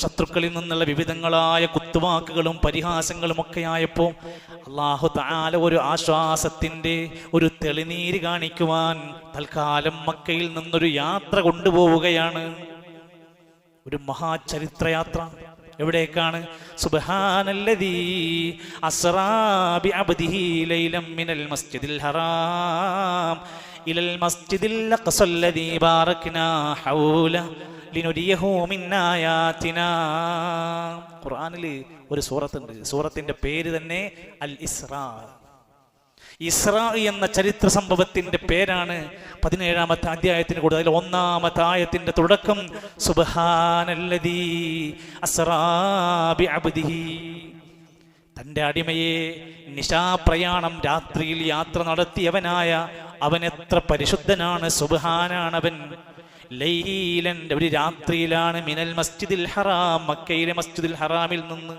ശത്രുക്കളിൽ നിന്നുള്ള വിവിധങ്ങളായ കുത്തുവാക്കുകളും പരിഹാസങ്ങളും ഒക്കെ ആയപ്പോൾ അല്ലാഹു തആല ഒരു ആശ്വാസത്തിന്റെ ഒരു തെളിനീര് കാണിക്കുവാൻ തൽക്കാലം മക്കയിൽ നിന്നൊരു യാത്ര കൊണ്ടുപോവുകയാണ്. ഒരു മഹാചരിത്രയാത്ര. എവിടേക്കാണ്? സുബ്ഹാനല്ലദീ അസ്റാ ബിഅബ്ദിഹി ലൈലൻ മിനൽ മസ്ജിദിൽ ഹറാം ഇലൽ മസ്ജിദിൽ അഖ്സല്ലദീ ബാറക്നാ ഹൗല ലിനുരിയഹു മിൻ ആയാതിനാ. ഖുർആനിൽ ഒരു സൂറത്തുണ്ട്, സൂറത്തിന്റെ പേര് തന്നെ അൽ ഇസ്രാ. ഇസ്രാ എന്ന ചരിത്ര സംഭവത്തിന്റെ പേരാണ് 17-ാമത്തെ അധ്യായത്തിന് കൂടുതൽ. അതിൽ 1-ാമത്തെ ആയത്തിന്റെ തുടക്കം സുബ്ഹാനല്ലദീ അസ്റാ ബിഅബ്ദിഹി. തന്റെ അടിമയെ നിശാപ്രയാണം രാത്രിയിൽ യാത്ര നടത്തിയവനായ അവൻ എത്ര പരിശുദ്ധനാണ്, സുബ്ഹാനാണവൻ. ലൈലൻ ഒരു രാത്രിയിലാണ്, മിനൽ മസ്ജിദിൽ ഹറാം മക്കയിലെ മസ്ജിദുൽ ഹറാമിൽ നിന്ന്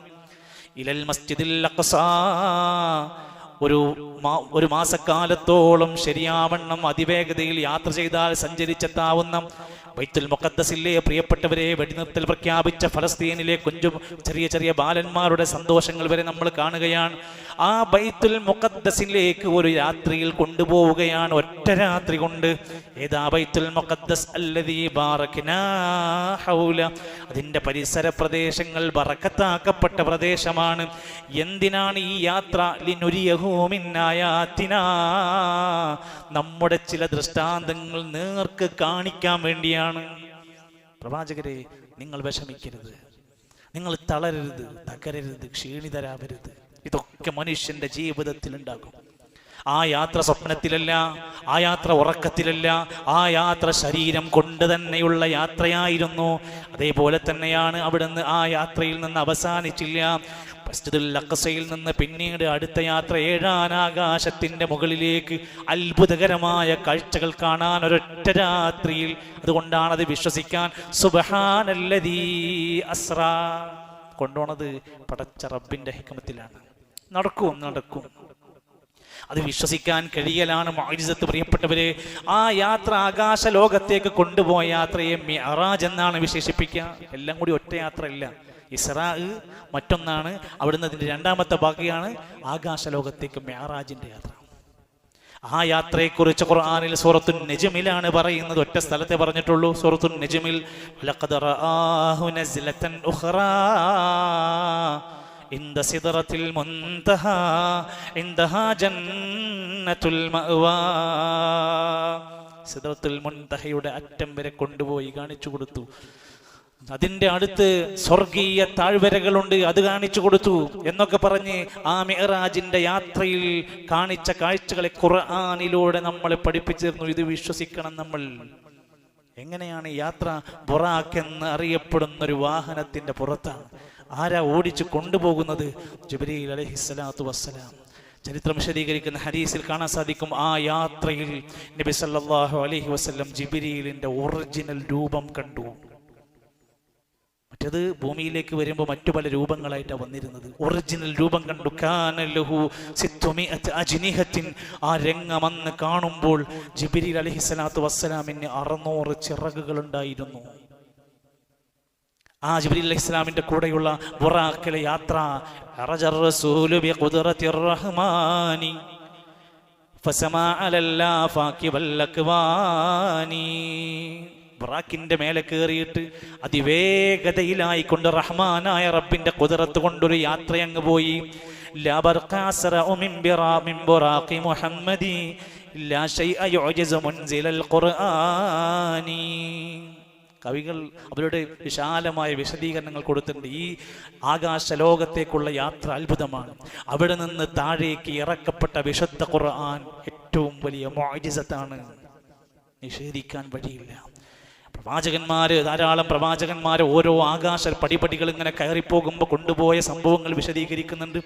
ഇലൽ മസ്ജിദിൽ അഖ്സാ ഒരു മാസക്കാലത്തോളം ശരിയാവണ്ണം അതിവേഗതയിൽ യാത്ര ചെയ്താൽ സഞ്ചരിച്ചെത്താവുന്ന ബൈത്തുൽ മുഖദ്ദസിലെ പ്രിയപ്പെട്ടവരെ വെടിനിർത്തൽ പ്രഖ്യാപിച്ച ഫലസ്തീനിലെ ചെറിയ ചെറിയ ബാലന്മാരുടെ സന്തോഷങ്ങൾ വരെ നമ്മൾ കാണുകയാണ്. ആ ബൈത്തുൽ മുഖദ്ദസിലേക്ക് ഒരു രാത്രിയിൽ കൊണ്ടുപോവുകയാണ്, ഒറ്റ രാത്രി കൊണ്ട്. ഏതാ ബൈത്തുൽ മുഖദ്ദസ്? അല്ലദീ ബാറക്നാ ഹൗല. അതിൻ്റെ പരിസര പ്രദേശങ്ങൾ ബറക്കത്താക്കപ്പെട്ട പ്രദേശമാണ്. എന്തിനാണ് ഈ യാത്ര? ലിനുരിയഹു മിൻ ആയാതിനാ. നമ്മുടെ ചില ദൃഷ്ടാന്തങ്ങൾ നേർക്ക് കാണിക്കാൻ വേണ്ടിയാണ്. പ്രവാചകരെ, നിങ്ങൾ വിഷമിക്കരുത്, നിങ്ങൾ തളരരുത്, തകരരുത്, ക്ഷീണിതരാവരുത്. ഇതൊക്കെ മനുഷ്യന്റെ ജീവിതത്തിൽ ഉണ്ടാകും. ആ യാത്ര സ്വപ്നത്തിലല്ല, ആ യാത്ര ഉറക്കത്തിലല്ല, ആ യാത്ര ശരീരം കൊണ്ട് തന്നെയുള്ള യാത്രയായിരുന്നു. അതേപോലെ തന്നെയാണ് അവിടുന്ന് ആ യാത്രയിൽ നിന്ന് അവസാനിച്ചില്ല. മസ്ജിദുൽ അഖ്സയിൽ നിന്ന് പിന്നീട് അടുത്ത യാത്ര 7-ാം ആകാശത്തിന്റെ മുകളിലേക്ക് അത്ഭുതകരമായ കാഴ്ചകൾ കാണാൻ ഒരൊറ്റ രാത്രിയിൽ. അതുകൊണ്ടാണ് അത് വിശ്വസിക്കാൻ സുബ്ഹാനല്ലദീ അസ്റാ കൊണ്ടുപോണത് പടച്ച റബ്ബിന്റെ ഹിക്മത്തിലാണ്. നടക്കും. അത് വിശ്വസിക്കാൻ കഴിയലാണ് മുഅ്ജിസത്ത്. പ്രിയപ്പെട്ടവരെ, ആ യാത്ര ആകാശ ലോകത്തേക്ക് കൊണ്ടുപോയ യാത്രയെ മിഅറാജ് എന്നാണ് വിശേഷിപ്പിക്കുക. എല്ലാം കൂടി ഒറ്റ യാത്രയല്ല. ഇസ്രാ മറ്റൊന്നാണ്, അവിടുന്ന് അതിൻ്റെ 2-ാമത്തെ ഭാഗമാണ് ആകാശ ലോകത്തേക്ക് മിഅറാജിന്റെ യാത്ര. ആ യാത്രയെക്കുറിച്ച് ഖുർആനിൽ സൂറത്തുൻ നജ്മിലാണ് പറയുന്നത്. ഒറ്റ സ്ഥലത്തെ പറഞ്ഞിട്ടുള്ളൂ, സൂറത്തുൻ നജ്മിൽ. ലഖദ് റആഹു നസ്ലതൻ ഉഖറാ ഇൻദ സിദ്റത്തിൽ മുൻതഹാ ഇൻദഹാ ജന്നത്തുൽ മഅവാ. സിദ്റത്തുൽ മുൻതഹയുടെ അറ്റം വരെ കൊണ്ടുപോയി കാണിച്ചു കൊടുത്തു. അതിൻ്റെ അടുത്ത് സ്വർഗീയ താഴ്വരകളുണ്ട്, അത് കാണിച്ചു കൊടുത്തു എന്നൊക്കെ പറഞ്ഞ് ആ മിഅ്റാജിന്റെ യാത്രയിൽ കാണിച്ച കാഴ്ചകളെ ഖുർആനിലൂടെ നമ്മളെ പഠിപ്പിച്ചിരുന്നു. ഇത് വിശ്വസിക്കണം നമ്മൾ. എങ്ങനെയാണ് യാത്ര? ബുറാഖ് എന്ന് അറിയപ്പെടുന്ന ഒരു വാഹനത്തിന്റെ പുറത്താണ്. ആരാ ഓടിച്ചു കൊണ്ടുപോകുന്നത്? ജിബ്രീൽ അലൈഹിസ്സലാത്തു വസ്സലാം. ചരിത്രം വിശദീകരിക്കുന്ന ഹദീസിൽ കാണാൻ സാധിക്കും, ആ യാത്രയിൽ നബി സല്ലല്ലാഹു അലൈഹി വസല്ലം ജിബ്രീലിന്റെ ഒറിജിനൽ രൂപം കണ്ടു. മറ്റത് ഭൂമിയിലേക്ക് വരുമ്പോൾ മറ്റു പല രൂപങ്ങളായിട്ടാണ് വന്നിരുന്നത്. ഒറിജിനൽ രൂപം കണ്ടു. കാന ലഹു 600 അജ്നിഹത്തിൻ. ആ രംഗം അന്ന് കാണുമ്പോൾ ജിബ്രീൽ അലൈഹിസ്സലാത്തു വസ്സലാമിന് 600 ചിറകുകൾ ഉണ്ടായിരുന്നു. ആ ജിബ്രീൽ അലൈഹിസ്സലാമിന്റെ കൂടെയുള്ള ബുറാഖിലെ യാത്ര അറജർ റസൂലു ബിഖുദ്റത്തിർ റഹ്മാനി ഫസമാ അലല്ലാ ഫാക്കി വല്ലക്വാനി. ബുറാഖിന്റെ മേലെ കയറിയിട്ട് അതിവേഗതയിലായിക്കൊണ്ട് റഹ്മാനായ റബ്ബിന്റെ ഖുദ്റത്ത് കൊണ്ടൊരു യാത്ര അങ്ങ് പോയി. ലാ ബർഖാസറഉ മിൻ ബുറാഖി മുഹമ്മദി ലാ ശൈഅ യുഅ്ജിസു മുൻസിലൽ ഖുർആനി. കവികൾ അവരുടെ വിശാലമായ വിശദീകരണങ്ങൾ കൊടുത്തിട്ടുണ്ട്. ഈ ആകാശ ലോകത്തേക്കുള്ള യാത്ര അത്ഭുതമാണ്. അവിടെ നിന്ന് താഴേക്ക് ഇറക്കപ്പെട്ട വിശുദ്ധ ഖുർആൻ ഏറ്റവും വലിയ മുഅ്ജിസത്താണ്, നിഷേധിക്കാൻ വഴിയില്ല. ധാരാളം പ്രവാചകന്മാര് ഓരോ ആകാശ പടിപടികൾ ഇങ്ങനെ കയറിപ്പോകുമ്പോൾ കൊണ്ടുപോയ സംഭവങ്ങൾ വിശദീകരിക്കുന്നുണ്ട്.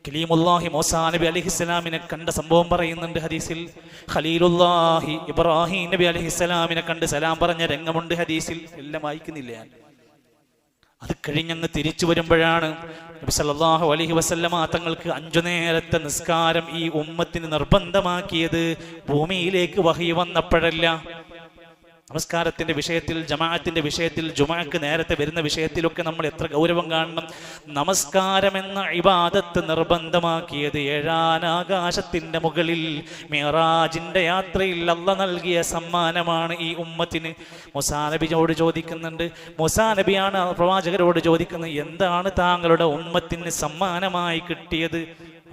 കലീമുല്ലാഹി മൂസാ നബി അലൈഹിസ്സലാമിനെ കണ്ട സംഭവം പറയുന്നുണ്ട് ഹദീസിൽ. ഖലീലുല്ലാഹി ഇബ്രാഹിം നബി അലൈഹിസ്സലാമിനെ കണ്ട് സലാം പറഞ്ഞ രംഗമുണ്ട് ഹദീസിൽ. എല്ലാം വായിക്കുന്നില്ല ഞാൻ. അത് കഴിഞ്ഞങ്ങ് തിരിച്ചു വരുമ്പോഴാണ് നബി സല്ലല്ലാഹു അലൈഹി വസല്ലമ തങ്ങൾക്ക് 5 നേരത്തെ നിസ്കാരം ഈ ഉമ്മത്തിന് നിർബന്ധമാക്കിയത്. ഭൂമിയിലേക്ക് വഹി വന്നപ്പോഴല്ല, നമസ്കാരത്തിന്റെ വിഷയത്തിൽ, ജമാഅത്തിന്റെ വിഷയത്തിൽ, ജുമാക്ക് നേരത്തെ വരുന്ന വിഷയത്തിലൊക്കെ നമ്മൾ എത്ര ഗൗരവം കാണണം. നമസ്കാരം എന്ന ഇബാദത്ത് നിർബന്ധമാക്കിയത് ഏഴാനാകാശത്തിന്റെ മുകളിൽ മിഅ്റാജിന്റെ യാത്രയിൽ അല്ലാഹ് നൽകിയ സമ്മാനമാണ് ഈ ഉമ്മത്തിന്. മൂസാ നബിയോട് ചോദിക്കുന്നുണ്ട്, മൂസാ നബിയാണ് പ്രവാചകരോട് ചോദിക്കുന്നത്, എന്താണ് താങ്കളുടെ ഉമ്മത്തിന് സമ്മാനമായി കിട്ടിയത്?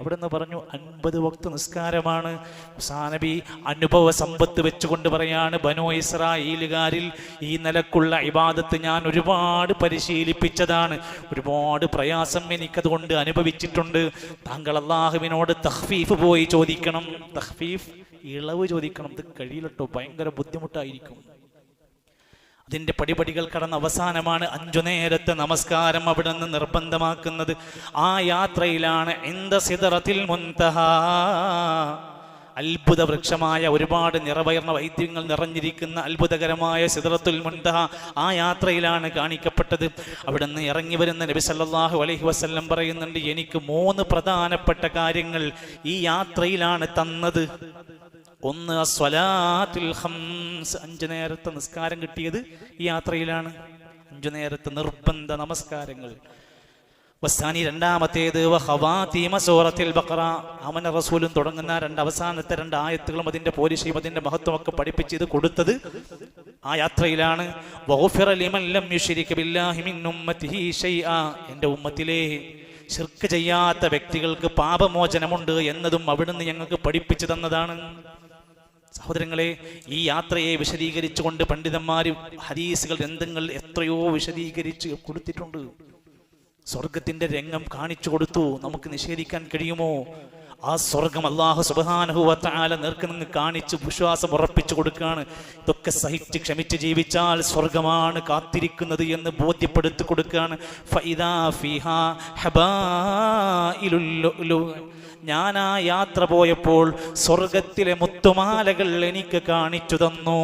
അവിടുന്ന് പറഞ്ഞു 50 വക്ത് നിസ്കാരമാണ്. മൂസാ നബി അനുഭവ സമ്പത്ത് വെച്ചുകൊണ്ട് പറയാണ്, ബനൂ ഇസ്രായേലുകാരിൽ ഈ നിലക്കുള്ള ഇബാദത്ത് ഞാൻ ഒരുപാട് പരിശീലിപ്പിച്ചതാണ്, ഒരുപാട് പ്രയാസം എനിക്കതുകൊണ്ട് അനുഭവിച്ചിട്ടുണ്ട്. താങ്കൾ അല്ലാഹുവിനോട് തഖ്ഫീഫ് പോയി ചോദിക്കണം, തഖ്ഫീഫ് ഇളവ് ചോദിക്കണം. ഇത് കഴിയില്ലട്ടോ, ഭയങ്കര ബുദ്ധിമുട്ടായിരിക്കും. അതിൻ്റെ പടിപടികൾ കടന്ന അവസാനമാണ് 5 നേരത്തെ നമസ്കാരം അവിടെ നിന്ന് നിർബന്ധമാക്കുന്നത്. ആ യാത്രയിലാണ് ഇന്ദ സിദ്റത്തിൽ മുൻതഹ, അത്ഭുത വൃക്ഷമായ ഒരുപാട് നിറവയർന്ന വൈദ്യങ്ങൾ നിറഞ്ഞിരിക്കുന്ന അത്ഭുതകരമായ സിദ്റത്തുൽ മുൻതഹ ആ യാത്രയിലാണ് കാണിക്കപ്പെട്ടത്. അവിടെ നിന്ന് ഇറങ്ങി വരുന്ന നബി സല്ലല്ലാഹു അലൈഹി വസല്ലം പറയുന്നുണ്ട്, എനിക്ക് 3 പ്രധാനപ്പെട്ട കാര്യങ്ങൾ ഈ യാത്രയിലാണ് തന്നത്. ഒന്ന് സ്വലാത്തുൽ ഖംസ്, 5 നേരത്തെ നിസ്കാരം കിട്ടിയത് ഈ യാത്രയിലാണ്. 5 നേരത്തെ നിർബന്ധ നമസ്കാരങ്ങൾ. വസാനി, രണ്ടാമത്തേത് വഖവാതീമ സൂറത്തുൽ ബഖറ, അവന റസൂലും തുടങ്ങുന്ന അവസാനത്തെ 2 ആയത്തുകളും അതിന്റെ പോരിശയും അതിന്റെ മഹത്വമൊക്കെ പഠിപ്പിച്ച് ഇത് കൊടുത്തത് ആ യാത്രയിലാണ്. വഗഫിറ ലിമൻ ലം യുശ്രിക ബില്ലാഹി മിൻ ഉമ്മത്തിഹി ഷൈആ, എൻ്റെ ഉമ്മത്തിലെ ശിർക്ക് ചെയ്യാത്ത വ്യക്തികൾക്ക് പാപമോചനമുണ്ട് എന്നതും അവിടുന്ന് ഞങ്ങൾക്ക് പഠിപ്പിച്ചു തന്നതാണ്. സഹോദരങ്ങളെ, ഈ യാത്രയെ വിശദീകരിച്ചുകൊണ്ട് പണ്ഡിതന്മാര് ഹദീസുകൾ, ഗ്രന്ഥങ്ങൾ എത്രയോ വിശദീകരിച്ച് കൊടുത്തിട്ടുണ്ട്. സ്വർഗത്തിന്റെ രംഗം കാണിച്ചു കൊടുത്തു. നമുക്ക് നിഷേധിക്കാൻ കഴിയുമോ? ആ സ്വർഗം അല്ലാഹു സുബ്ഹാനഹു വ തആല നേർക്കുനിന്ന് കാണിച്ച് വിശ്വാസം ഉറപ്പിച്ചു കൊടുക്കുകയാണ്. ഇതൊക്കെ സഹിച്ച് ക്ഷമിച്ച് ജീവിച്ചാൽ സ്വർഗമാണ് കാത്തിരിക്കുന്നത് എന്ന് ബോധ്യപ്പെടുത്തി കൊടുക്കുകയാണ്. ഫഇദാ ഫീഹാ ഹബായിലുൽ ലുഅ്ലു, ഞാൻ ആ യാത്ര പോയപ്പോൾ സ്വർഗത്തിലെ മുത്തുമാലകൾ എനിക്ക് കാണിച്ചു തന്നു.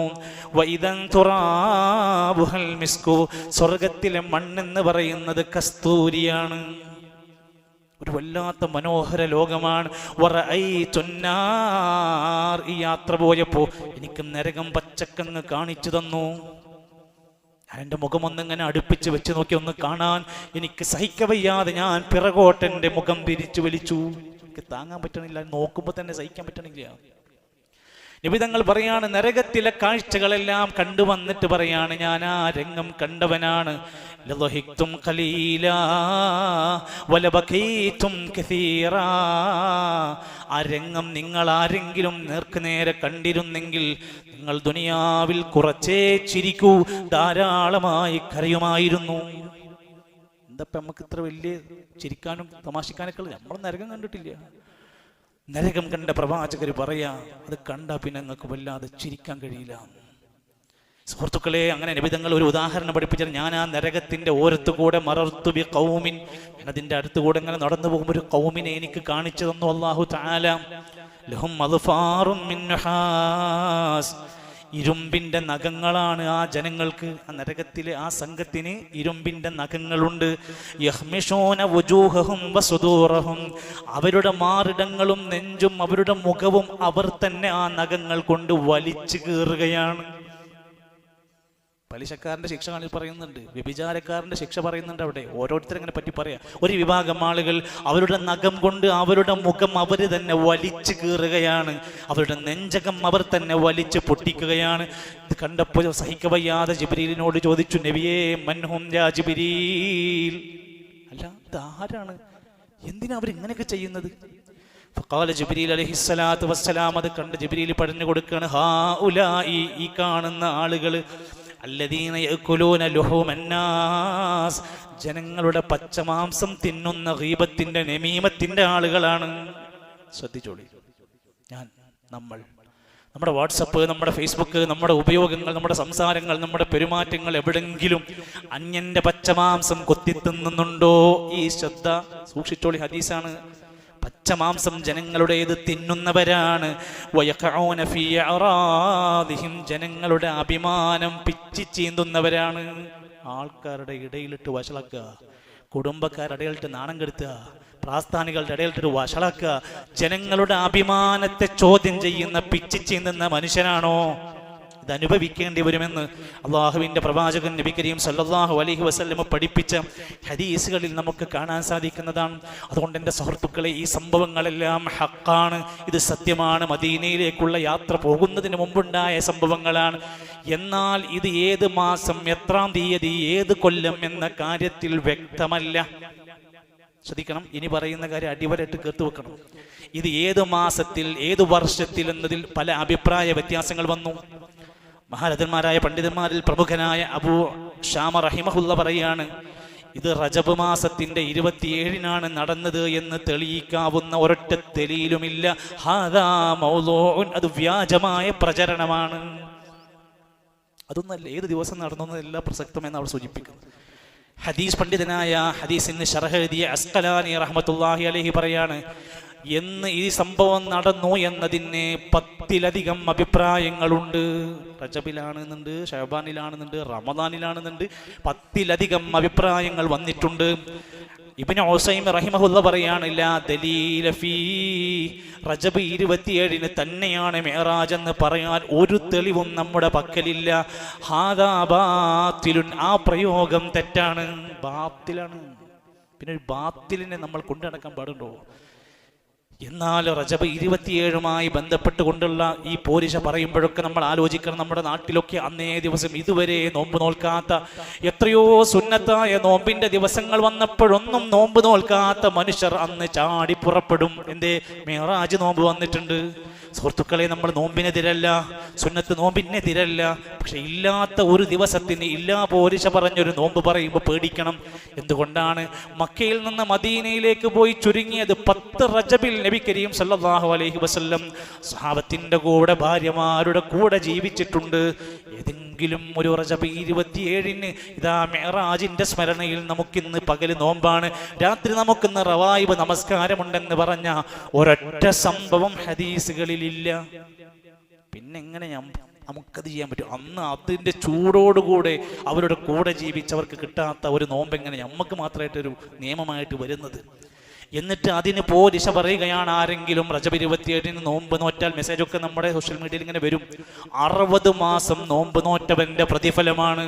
വഇദൻ തുറാബുഹൽ മിസ്കു, സ്വർഗത്തിലെ മണ്ണെന്ന് പറയുന്നത് കസ്തൂരിയാണ്. ഒരു വല്ലാത്ത മനോഹര ലോകമാണ്. വറഅയ്തുന്നാർ, ഈ യാത്ര പോയപ്പോ എനിക്ക് നരകം പച്ചക്കങ്ങ് കാണിച്ചു തന്നു. ഞാൻ എൻ്റെ മുഖമൊന്നിങ്ങനെ അടുപ്പിച്ച് വെച്ച് നോക്കി, ഒന്ന് കാണാൻ എനിക്ക് സഹിക്കവയ്യാതെ ഞാൻ പിറകോട്ടെൻ്റെ മുഖം പിരിച്ചു വലിച്ചു. എനിക്ക് താങ്ങാൻ പറ്റണില്ല, നോക്കുമ്പോൾ തന്നെ സഹിക്കാൻ പറ്റണില്ല. നബി തങ്ങൾ പറയാണ്, നരകത്തിലെ കാഴ്ചകളെല്ലാം കണ്ടുവന്നിട്ട് പറയാണ്, ഞാൻ ആ രംഗം കണ്ടവനാണ്. ലളഹിക്തും ഖലീലാ വലബഖീതും കസീറാ, ആ രംഗം നിങ്ങൾ ആരെങ്കിലും നേർക്കുനേരെ കണ്ടിരുന്നെങ്കിൽ നിങ്ങൾ ദുനിയാവിൽ കുറച്ചേ ചിരിക്കൂ, ധാരാളമായി കരയുമായിരുന്നു. എന്തപ്പം നമുക്ക് ഇത്ര വലിയ ചിരിക്കാനും തമാശിക്കാനൊക്കെ ഉള്ളത്? നമ്മൾ നരകം കണ്ടിട്ടില്ല. നരകം കണ്ട പ്രവാചകർ പറയാ, അത് കണ്ടാ പിന്നെ നിങ്ങൾക്ക് വല്ലാതെ ചിരിക്കാൻ കഴിയില്ല. സുഹൃത്തുക്കളെ, അങ്ങനെ നബി തങ്ങൾ ഒരു ഉദാഹരണം പഠിപ്പിച്ചാൽ, ഞാൻ ആ നരകത്തിന്റെ ഓരത്തുകൂടെ മറർത്തു ബി ഖൗമിൻ, അതിന്റെ അടുത്തുകൂടെ ഇങ്ങനെ നടന്നു പോകുമ്പോൾ ഒരു ഖൗമിനെ എനിക്ക് കാണിച്ചു തന്നു അല്ലാഹു തആല. ലഹും അദ്ഫാറും മിൻ നഹാസ്, ഇരുമ്പിന്റെ നഖങ്ങളാണ് ആ ജനങ്ങൾക്ക്. ആ നരകത്തിലെ ആ സംഘത്തിന് ഇരുമ്പിന്റെ നഖങ്ങളുണ്ട്. യഹ്മിഷൂന വുജൂഹഹും വസുദൂറഹും, അവരുടെ മാറിടങ്ങളും നെഞ്ചും അവരുടെ മുഖവും അവർ തന്നെ ആ നഖങ്ങൾ കൊണ്ട് വലിച്ചു കീറുകയാണ്. പലിശക്കാരന്റെ ശിക്ഷ പറയുന്നുണ്ട്, വ്യഭിചാരക്കാരന്റെ ശിക്ഷ പറയുന്നുണ്ട്. അവിടെ ഓരോരുത്തരെ പറ്റി പറയാം. ഒരു വിഭാഗം ആളുകൾ അവരുടെ നഖം കൊണ്ട് അവരുടെ മുഖം അവർ തന്നെ വലിച്ചു കീറുകയാണ്, അവരുടെ നെഞ്ചകം അവർ തന്നെ വലിച്ചു പൊട്ടിക്കുകയാണ്. ഇത് കണ്ടപ്പോൾ സഹിക്കവയ്യാതെ ജിബ്രീലിനോട് ചോദിച്ചു, നബിയേ മൻഹും യാ ജിബ്രീൽ, അല്ല ഇത് ആരാണ്, എന്തിനാ അവരിങ്ങനെയൊക്കെ ചെയ്യുന്നത്? ഫഖാല ജിബ്രീൽ അലൈഹിസ്സലാത്തു വസ്സലാം, അത് കണ്ട് ജിബ്രീൽ പറഞ്ഞു കൊടുക്കുകയാണ്, ഹാഉലായി, ഈ കാണുന്ന ആളുകൾ, അല്ലദീന യഅകുലൂന ലുഹൂമന്നാസ്, ജനങ്ങളുടെ പച്ചമാംസം തിന്നുന്ന ഗീബത്തിന്റെ നമീമത്തിന്റെ ആളുകളാണ്. ശ്രദ്ധിച്ചോളി. നമ്മുടെ വാട്സപ്പ്, നമ്മുടെ ഫേസ്ബുക്ക്, നമ്മുടെ ഉപയോഗങ്ങൾ, നമ്മുടെ സംസാരങ്ങൾ, നമ്മുടെ പെരുമാറ്റങ്ങൾ എവിടെങ്കിലും അന്യന്റെ പച്ചമാംസം കൊത്തിത്തിന്നുന്നുണ്ടോ? ഈ ശ്രദ്ധ സൂക്ഷിച്ചോളി. ഹദീസാണ്. പച്ചമാംസം ജനങ്ങളുടേത് തിന്നുന്നവരാണ്. വയഖഊന ഫീ അറാദിഹിം, ജനങ്ങളുടെ അഭിമാനം പിച്ചി ചീന്തുന്നവരാണ്. ആൾക്കാരുടെ ഇടയിലിട്ട് വഷളാക്കുക, കുടുംബക്കാരുടെ ഇടയിലിട്ട് നാണം കെടുത്തുക, പ്രാസ്ഥാനികളുടെ ഇടയിലിട്ട് വഷളാക്കുക, ജനങ്ങളുടെ അഭിമാനത്തെ ചോദ്യം ചെയ്യുന്ന പിച്ചി ചീന്തുന്ന മനുഷ്യനാണോ? ഇത് അനുഭവിക്കേണ്ടി വരുമെന്ന് അള്ളാഹുവിൻ്റെ പ്രവാചകൻ നബി കരീം സല്ലല്ലാഹു അലൈഹി വസല്ലം പഠിപ്പിച്ച ഹദീസുകളിൽ നമുക്ക് കാണാൻ സാധിക്കുന്നതാണ്. അതുകൊണ്ട് എൻ്റെ സുഹൃത്തുക്കളെ, ഈ സംഭവങ്ങളെല്ലാം ഹക്കാണ്, ഇത് സത്യമാണ്. മദീനയിലേക്കുള്ള യാത്ര പോകുന്നതിന് മുമ്പുണ്ടായ സംഭവങ്ങളാണ്. എന്നാൽ ഇത് ഏത് മാസം, എത്രാം തീയതി, ഏത് കൊല്ലം എന്ന കാര്യത്തിൽ വ്യക്തമല്ല. ശ്രദ്ധിക്കണം, ഇനി പറയുന്ന കാര്യം അടിവരയിട്ട് കേട്ടു വെക്കണം. ഇത് ഏത് മാസത്തിൽ, ഏത് വർഷത്തിൽ എന്നതിൽ പല അഭിപ്രായ വ്യത്യാസങ്ങൾ വന്നു. മഹാരഥന്മാരായ പണ്ഡിതന്മാരിൽ പ്രമുഖനായ അബൂ ഷാമ റഹിമഹുല്ല പറയാണ്, ഇത് റജബ് മാസത്തിന്റെ 27-നാണ് നടന്നത് എന്ന് തെളിയിക്കാവുന്ന ഒരൊറ്റ തെളിയിലുമില്ല. ഹാദാ മൗളൂഉൻ, അത് വ്യാജമായ പ്രചരണമാണ്. അതൊന്നല്ല, ഏത് ദിവസം നടന്നതെല്ലാം പ്രസക്തമെന്ന് അവർ സൂചിപ്പിക്കുന്നു. ഹദീസ് പണ്ഡിതനായ ഹദീസിന് ശറഹ് എഴുതിയ അസ്ഖലാനി റഹ്മത്തുള്ളാഹി അലൈഹി പറയാണ്, എന്ന് ഈ സംഭവം നടന്നു എന്നതിന് 10-ലധികം അഭിപ്രായങ്ങളുണ്ട്. റജബിലാണെന്നുണ്ട്, ഷഅബാനിലാണെന്നുണ്ട്, റമദാനിലാണെന്നുണ്ട്, 10-ലധികം അഭിപ്രായങ്ങൾ വന്നിട്ടുണ്ട്. ഇബ്നു ഉസൈമി റഹിമഹുല്ല പറയാണ്, ലാ ദലീല ഫീ, റജബ് 27-ന് തന്നെയാണ് മിഅ്റാജ് എന്ന് പറയാൻ ഒരു തെളിവും നമ്മുടെ പക്കലില്ല. ഹാദാ ബാത്തിലുൻ, ആ പ്രയോഗം തെറ്റാണ്, ബാത്തിലാണ്. പിന്നെ ഒരു ബാത്തിലിനെ നമ്മൾ കൊണ്ടു നടക്കാൻ പാടുണ്ടോ? എന്നാൽ റജബ് 27-മായി ബന്ധപ്പെട്ടുകൊണ്ടുള്ള ഈ പോരിശ പറയുമ്പോഴൊക്കെ നമ്മൾ ആലോചിക്കണം, നമ്മുടെ നാട്ടിലൊക്കെ അന്നേ ദിവസം ഇതുവരെ നോമ്പ് നോൽക്കാത്ത, എത്രയോ സുന്നത്തായ നോമ്പിന്റെ ദിവസങ്ങൾ വന്നപ്പോഴൊന്നും നോമ്പ് നോൽക്കാത്ത മനുഷ്യർ അന്ന് ചാടി പുറപ്പെടും. എന്തേ? മിഅ്റാജ് നോമ്പ് വന്നിട്ടുണ്ട്. സുഹൃത്തുക്കളെ, നമ്മൾ നോമ്പിനെതിരല്ല, സുന്നത്ത് നോമ്പിനെതിരല്ല. പക്ഷെ ഇല്ലാത്ത ഒരു ദിവസത്തിന് ഇല്ലാ പോരിശ പറഞ്ഞൊരു നോമ്പ് പറയുമ്പോൾ പേടിക്കണം. എന്തുകൊണ്ടാണ്? മക്കയിൽ നിന്ന് മദീനയിലേക്ക് പോയി ചുരുങ്ങിയത് 10 റജബിൽ നബി കരീം സല്ലല്ലാഹു അലൈഹി വസല്ലം സ്വഹാബത്തിന്റെ കൂടെ, ഭാര്യമാരുടെ കൂടെ ജീവിച്ചിട്ടുണ്ട്. ഏതെങ്കിലും ഒരു റജബ് 27-ന് ഇതാ മിഅ്റാജിന്റെ സ്മരണയിൽ നമുക്കിന്ന് പകല് നോമ്പാണ്, രാത്രി നമുക്കിന്ന് റവായിബ് നമസ്കാരമുണ്ടെന്ന് പറഞ്ഞ ഒരൊറ്റ സംഭവം ഹദീസുകളിലില്ല. പിന്നെ എങ്ങനെ നമുക്കത് ചെയ്യാൻ പറ്റും? അന്ന് അതിന്റെ ചൂടോടുകൂടെ അവരുടെ കൂടെ ജീവിച്ചവർക്ക് കിട്ടാത്ത ഒരു നോമ്പ് എങ്ങനെ നമുക്ക് മാത്രമായിട്ടൊരു നിയമമായിട്ട് വരുന്നത്? എന്നിട്ട് അതിന് പോരിശ പറയുകയാണ് ആരെങ്കിലും. റജബ് 27-ന് നോമ്പ് നോറ്റാൽ മെസ്സേജൊക്കെ നമ്മുടെ സോഷ്യൽ മീഡിയയിൽ ഇങ്ങനെ വരും, 60 മാസം നോമ്പ് നോറ്റവന്റെ പ്രതിഫലമാണ്.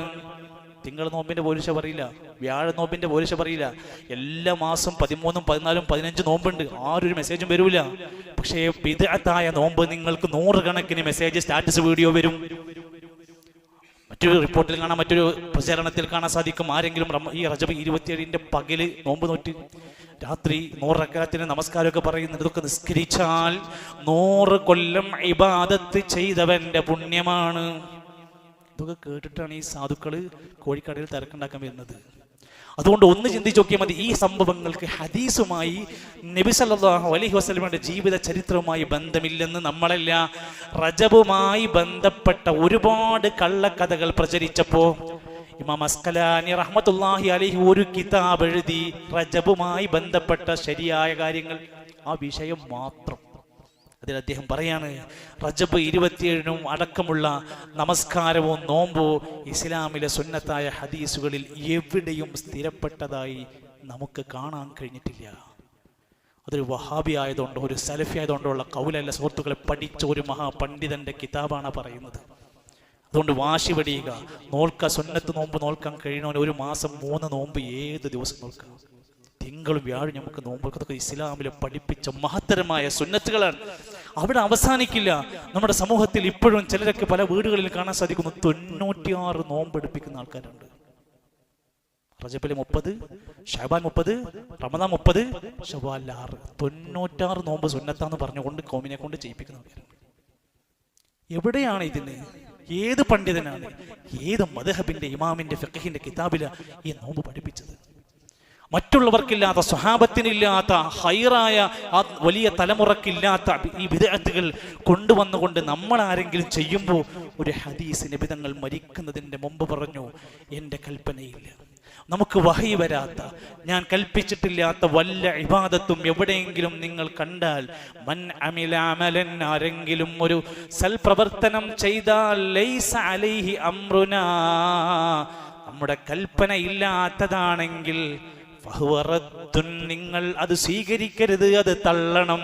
തിങ്കൾ നോമ്പിന്റെ പോരിശ പറയില്ല, വ്യാഴ നോമ്പിന്റെ പോരിശ പറയില്ല. എല്ലാ മാസം 13, 14, 15 നോമ്പുണ്ട്, ആരൊരു മെസ്സേജും വരൂല. പക്ഷേ ബിദ്അത്തായ നോമ്പ് നിങ്ങൾക്ക് 100 കണക്കിന് മെസ്സേജ്, സ്റ്റാറ്റസ്, വീഡിയോ വരും. മറ്റൊരു റിപ്പോർട്ടിൽ കാണാം, മറ്റൊരു പ്രചാരണത്തിൽ കാണാൻ സാധിക്കും, ആരെങ്കിലും ഈ റജബ് 27-ന്റെ പകല് നോമ്പ് നോറ്റ് രാത്രി 100 റക്അത്തിന് നമസ്കാരമൊക്കെ പറയുന്നത്. ഇതൊക്കെ നിസ്കരിച്ചാൽ 100 കൊല്ലം ഇബാദത്ത് ചെയ്തവന്റെ പുണ്യമാണ്. ഇതൊക്കെ കേട്ടിട്ടാണ് ഈ സാധുക്കള് കോഴിക്കടയിൽ തിരക്കുണ്ടാക്കാൻ വരുന്നത്. അതുകൊണ്ട് ഒന്ന് ചിന്തിച്ച് നോക്കിയാൽ മതി, ഈ സംഭവങ്ങൾക്ക് ഹദീസുമായി, നബി സല്ലല്ലാഹു അലൈഹി വസല്ലമയുടെ ജീവിത ചരിത്രവുമായി ബന്ധമില്ലെന്ന് നമ്മളല്ല. റജബുമായി ബന്ധപ്പെട്ട ഒരുപാട് കള്ളക്കഥകൾ പ്രചരിച്ചപ്പോ ഇമാം അസ്ഖലാനി റഹ്മത്തുള്ളാഹി അലൈഹി ഒരു കിതാബ് എഴുതി, റജബുമായി ബന്ധപ്പെട്ട ശരിയായ കാര്യങ്ങൾ, ആ വിഷയം മാത്രം. അതിൽ അദ്ദേഹം പറയാണ്, റജബ് 27-നും അടക്കമുള്ള നമസ്കാരവും നോമ്പോ ഇസ്ലാമിലെ സുന്നത്തായ ഹദീസുകളിൽ എവിടെയും സ്ഥിരപ്പെട്ടതായി നമുക്ക് കാണാൻ കഴിഞ്ഞിട്ടില്ല. അതൊരു വഹാബി ആയതുകൊണ്ടോ ഒരു സലഫി ആയതുകൊണ്ടോ ഉള്ള കൗലല്ല സുഹൃത്തുക്കളെ, പഠിച്ച ഒരു മഹാപണ്ഡിതന്റെ കിതാബാണ് പറയുന്നത്. അതുകൊണ്ട് വാശി വെടിയുക, നോൽക്ക, സുന്നത്ത് നോമ്പ് നോൽക്കാൻ കഴിയണവന് 1 മാസം 3 നോമ്പ് ഏത് ദിവസം നോൽക്കാം. തിങ്കളും വ്യാഴും നമുക്ക് നോമ്പൊക്കെ ഇസ്ലാമിലെ പഠിപ്പിച്ച മഹത്തരമായ സുന്നത്തുകളാണ്. അവിടെ അവസാനിക്കില്ല. നമ്മുടെ സമൂഹത്തിൽ ഇപ്പോഴും ചിലരൊക്കെ പല വീടുകളിൽ കാണാൻ സാധിക്കുന്നു, 96 നോമ്പ് എടുപ്പിക്കുന്ന ആൾക്കാരുണ്ട്. റജബിലെ 30, ഷഅബാൻ 30, റമദാൻ 30, ശവ്വാൽ 6, 96 നോമ്പ് സുന്നത്താന്ന് പറഞ്ഞുകൊണ്ട് കൗമിനെ കൊണ്ട് ചെയ്യിപ്പിക്കുന്നവരുണ്ട്. എവിടെയാണ് ഇതിന്? ഏത് പണ്ഡിതനാണ്, ഏത് മദ്ഹബിന്റെ ഇമാമിന്റെ ഫിഖഹിന്റെ കിതാബില ഈ നോമ്പ് പഠിപ്പിച്ചത്? മറ്റുള്ളവർക്കില്ലാത്ത, സ്വഹാബത്തിനില്ലാത്ത, ഹൈറായ ആ വലിയ തലമുറക്കില്ലാത്ത ഈ ബിദ്അത്തുകൾ കൊണ്ടുവന്നുകൊണ്ട് നമ്മൾ ആരെങ്കിലും ചെയ്യുമ്പോൾ ഒരു ഹദീസ് നബി തങ്ങൾ മരിക്കുന്നതിൻ്റെ മുമ്പ് പറഞ്ഞു, എൻ്റെ കൽപ്പനയില്ല, നമുക്ക് വഹി വരാത്ത, ഞാൻ കൽപ്പിച്ചിട്ടില്ലാത്ത വല്ല ഇബാദത്തും എവിടെയെങ്കിലും നിങ്ങൾ കണ്ടാൽ, മൻ അമില അമലൻ, ആരെങ്കിലും ഒരു സൽപ്രവർത്തനം ചെയ്താൽ, ലൈസ അലൈഹി അംറുനാ, നമ്മുടെ കൽപ്പന ഇല്ലാത്തതാണെങ്കിൽ, നിങ്ങൾ അത് സ്വീകരിക്കരുത്, അത് തള്ളണം.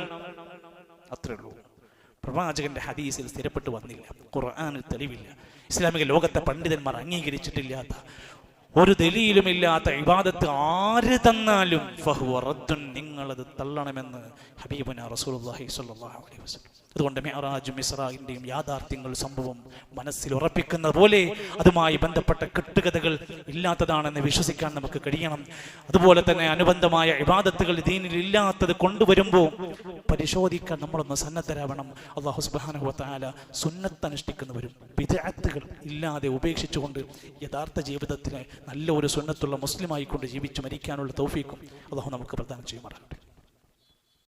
അത്രേ ഉള്ളൂ. പ്രവാചകന്റെ ഹദീസിൽ സ്ഥിരപ്പെട്ടു വന്നില്ല, ഖുർആനിൽ തെളിവില്ല, ഇസ്ലാമിക ലോകത്തെ പണ്ഡിതന്മാർ അംഗീകരിച്ചിട്ടില്ലാത്ത ഒരു ദലീലുമില്ലാത്ത ഇബാദത്ത് ആര് തന്നാലും ഫഹുവ റദ്ദുൻ, നിങ്ങളത് തള്ളണമെന്ന് ഹബീബുനാ റസൂലുള്ളാഹി സ്വല്ലല്ലാഹു അലൈഹി വസല്ലം. അതുകൊണ്ട് മിഅ്റാജും ഇസ്റാഇന്റെയും യാഥാർത്ഥ്യങ്ങൾ സംഭവം മനസ്സിൽ ഉറപ്പിക്കുന്ന പോലെ അതുമായി ബന്ധപ്പെട്ട കെട്ടുകഥകൾ ഇല്ലാത്തതാണെന്ന് വിശ്വസിക്കാൻ നമുക്ക് കഴിയണം. അതുപോലെ തന്നെ അനുബന്ധമായ ഇബാദത്തുകൾ ദീനിൽ ഇല്ലാത്തത് കൊണ്ടുവരുമ്പോൾ പരിശോധിക്കാൻ നമ്മളൊന്ന് സന്നദ്ധരാവണം. അല്ലാഹു സുബ്ഹാനഹു വ തആല സുന്നത്ത് അനുഷ്ഠിക്കുന്നവരും ബിദ്അത്തുകൾ ഇല്ലാതെ ഉപേക്ഷിച്ചുകൊണ്ട് യഥാർത്ഥ ജീവിതത്തിലെ നല്ല ഒരു സുന്നത്തുള്ള മുസ്ലിമായിക്കൊണ്ട് ജീവിച്ച് മരിക്കാനുള്ള തൗഫീഖും അല്ലാഹു നമുക്ക് പ്രദാനം ചെയ്യുമാറാകട്ടെ.